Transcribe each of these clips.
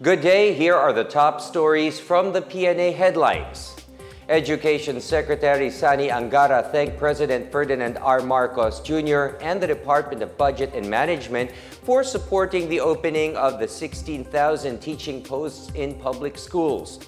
Good day, here are the top stories from the Pna Headlines. Education Secretary Sani Angara thanked President Ferdinand R. Marcos Jr. and the Department of Budget and Management for supporting the opening of the 16,000 teaching posts in public schools.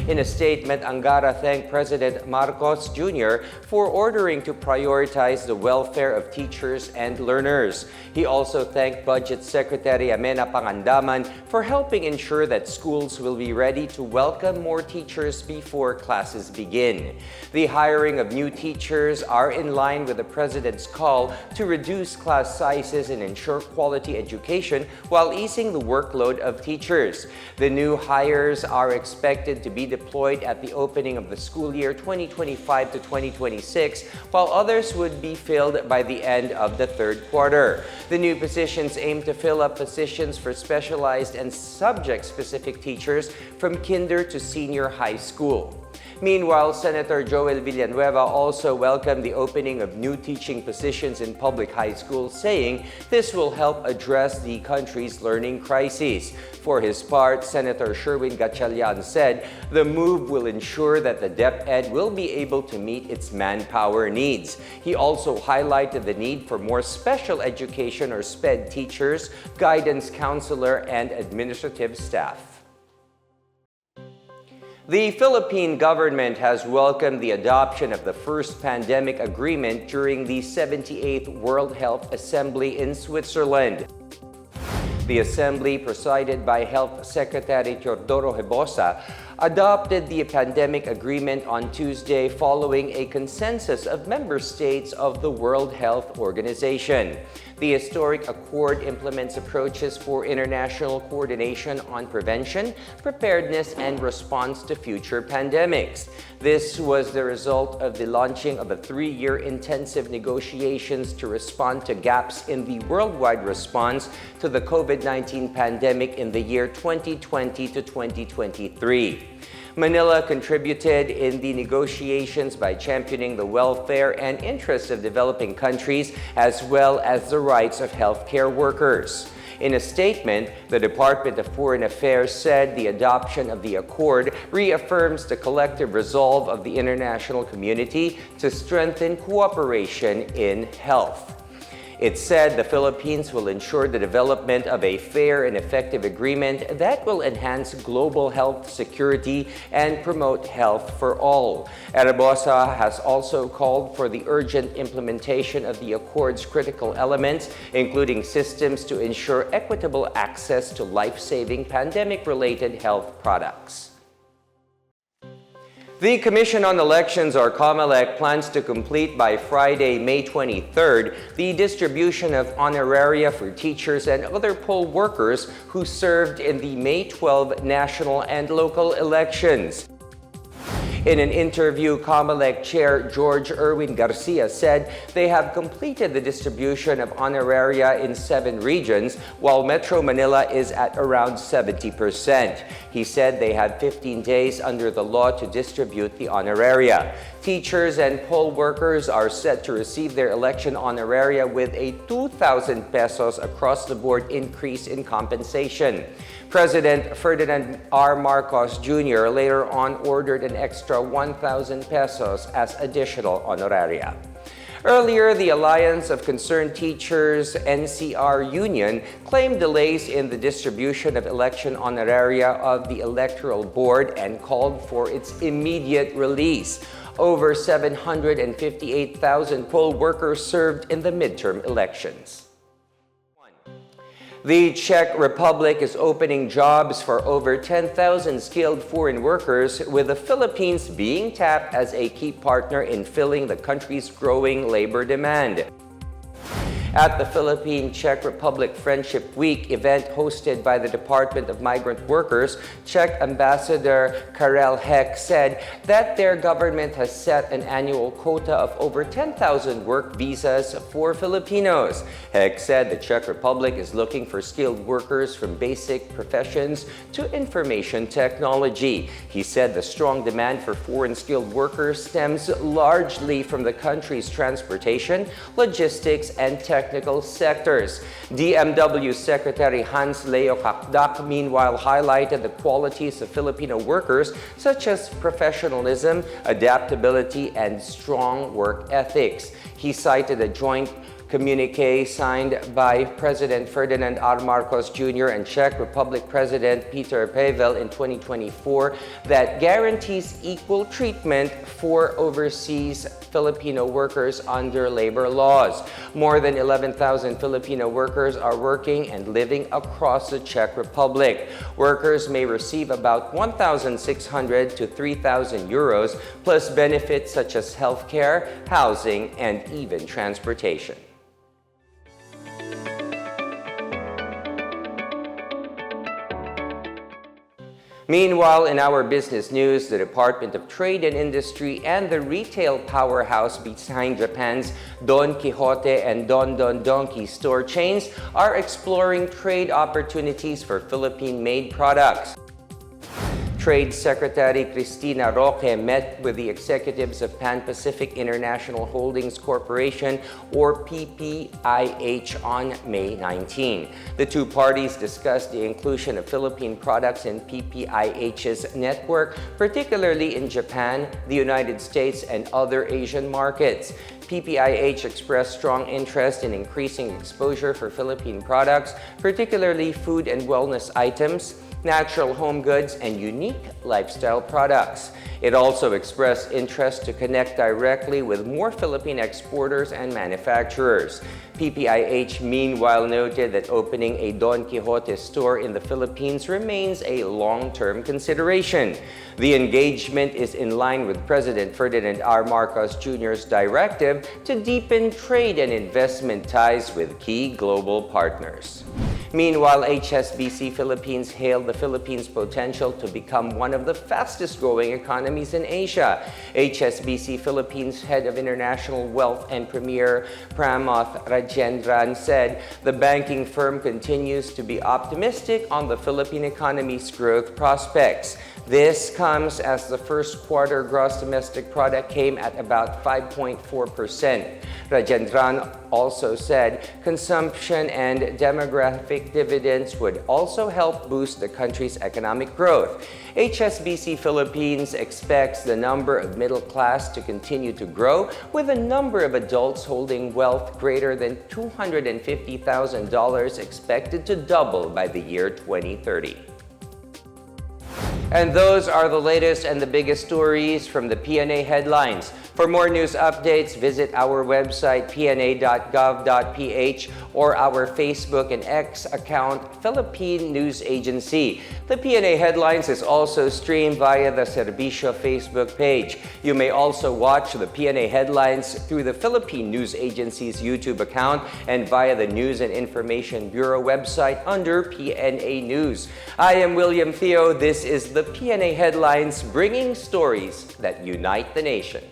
In a statement, Angara thanked President Marcos Jr. for ordering to prioritize the welfare of teachers and learners. He also thanked Budget Secretary Amenah Pangandaman for helping ensure that schools will be ready to welcome more teachers before classes begin. The hiring of new teachers are in line with the President's call to reduce class sizes and ensure quality education while easing the workload of teachers. The new hires are expected to be deployed at the opening of the school year 2025 to 2026, while others would be filled by the end of the third quarter. The new positions aim to fill up positions for specialized and subject-specific teachers from kinder to senior high school. Meanwhile, Senator Joel Villanueva also welcomed the opening of new teaching positions in public high schools, saying this will help address the country's learning crisis. For his part, Senator Sherwin Gatchalian said the move will ensure that the DepEd will be able to meet its manpower needs. He also highlighted the need for more special education or SPED teachers, guidance counselor, and administrative staff. The Philippine government has welcomed the adoption of the first pandemic agreement during the 78th World Health Assembly in Switzerland. The assembly, presided by Health Secretary Teodoro Hebosa, adopted the pandemic agreement on Tuesday following a consensus of member states of the World Health Organization. The historic accord implements approaches for international coordination on prevention, preparedness, and response to future pandemics. This was the result of the launching of a 3-year intensive negotiations to respond to gaps in the worldwide response to the COVID-19 pandemic in the year 2020 to 2023. Manila contributed in the negotiations by championing the welfare and interests of developing countries as well as the rights of healthcare workers. In a statement, the Department of Foreign Affairs said the adoption of the accord reaffirms the collective resolve of the international community to strengthen cooperation in health. It said the Philippines will ensure the development of a fair and effective agreement that will enhance global health security and promote health for all. Hebosa has also called for the urgent implementation of the accord's critical elements, including systems to ensure equitable access to life-saving pandemic-related health products. The Commission on Elections, or Comelec, plans to complete by Friday, May 23rd, the distribution of honoraria for teachers and other poll workers who served in the May 12 national and local elections. In an interview, Comelec Chair George Erwin Garcia said they have completed the distribution of honoraria in 7 regions, while Metro Manila is at around 70%. He said they had 15 days under the law to distribute the honoraria. Teachers and poll workers are set to receive their election honoraria with a 2,000 pesos across-the-board increase in compensation. President Ferdinand R. Marcos Jr. later on ordered an extra 1,000 pesos as additional honoraria. Earlier, the Alliance of Concerned Teachers NCR Union claimed delays in the distribution of election honoraria of the Electoral Board and called for its immediate release. Over 758,000 poll workers served in the midterm elections. The Czech Republic is opening jobs for over 10,000 skilled foreign workers, with the Philippines being tapped as a key partner in filling the country's growing labor demand. At the Philippine-Czech Republic Friendship Week event hosted by the Department of Migrant Workers, Czech Ambassador Karel Heck said that their government has set an annual quota of over 10,000 work visas for Filipinos. Heck said the Czech Republic is looking for skilled workers from basic professions to information technology. He said the strong demand for foreign skilled workers stems largely from the country's transportation, logistics, and technology technical sectors. DMW Secretary Hans Leo Kakdak meanwhile highlighted the qualities of Filipino workers such as professionalism, adaptability, and strong work ethics. He cited a joint communique signed by President Ferdinand R. Marcos Jr. and Czech Republic President Peter Pavel in 2024 that guarantees equal treatment for overseas Filipino workers under labor laws. More than 11,000 Filipino workers are working and living across the Czech Republic. Workers may receive about 1,600 to 3,000 euros plus benefits such as healthcare, housing, and even transportation. Meanwhile, in our business news, the Department of Trade and Industry and the retail powerhouse behind Japan's Don Quixote and Donki store chains are exploring trade opportunities for Philippine-made products. Trade Secretary Cristina Roque met with the executives of Pan-Pacific International Holdings Corporation, or PPIH, on May 19. The two parties discussed the inclusion of Philippine products in PPIH's network, particularly in Japan, the United States, and other Asian markets. PPIH expressed strong interest in increasing exposure for Philippine products, particularly food and wellness items, natural home goods, and unique lifestyle products. It also expressed interest to connect directly with more Philippine exporters and manufacturers. PPIH meanwhile noted that opening a Don Quixote store in the Philippines remains a long-term consideration. The engagement is in line with President Ferdinand R. Marcos Jr.'s directive to deepen trade and investment ties with key global partners. Meanwhile, HSBC Philippines hailed the Philippines' potential to become one of the fastest-growing economies in Asia. HSBC Philippines Head of International Wealth and Premier Pramath Rajendran said the banking firm continues to be optimistic on the Philippine economy's growth prospects. This comes as the first quarter gross domestic product came at about 5.4%. Rajendran also said consumption and demographic dividends would also help boost the country's economic growth. HSBC Philippines expects the number of middle class to continue to grow, with a number of adults holding wealth greater than $250,000 expected to double by the year 2030. And those are the latest and the biggest stories from the Pna Headlines. For more news updates, visit our website pna.gov.ph or our Facebook and X account, Philippine News Agency. The Pna Headlines is also streamed via the Servicio Facebook page. You may also watch the Pna Headlines through the Philippine News Agency's YouTube account and via the News and Information Bureau website under PNA News. I am William Theo. This is the Pna Headlines, bringing stories that unite the nation.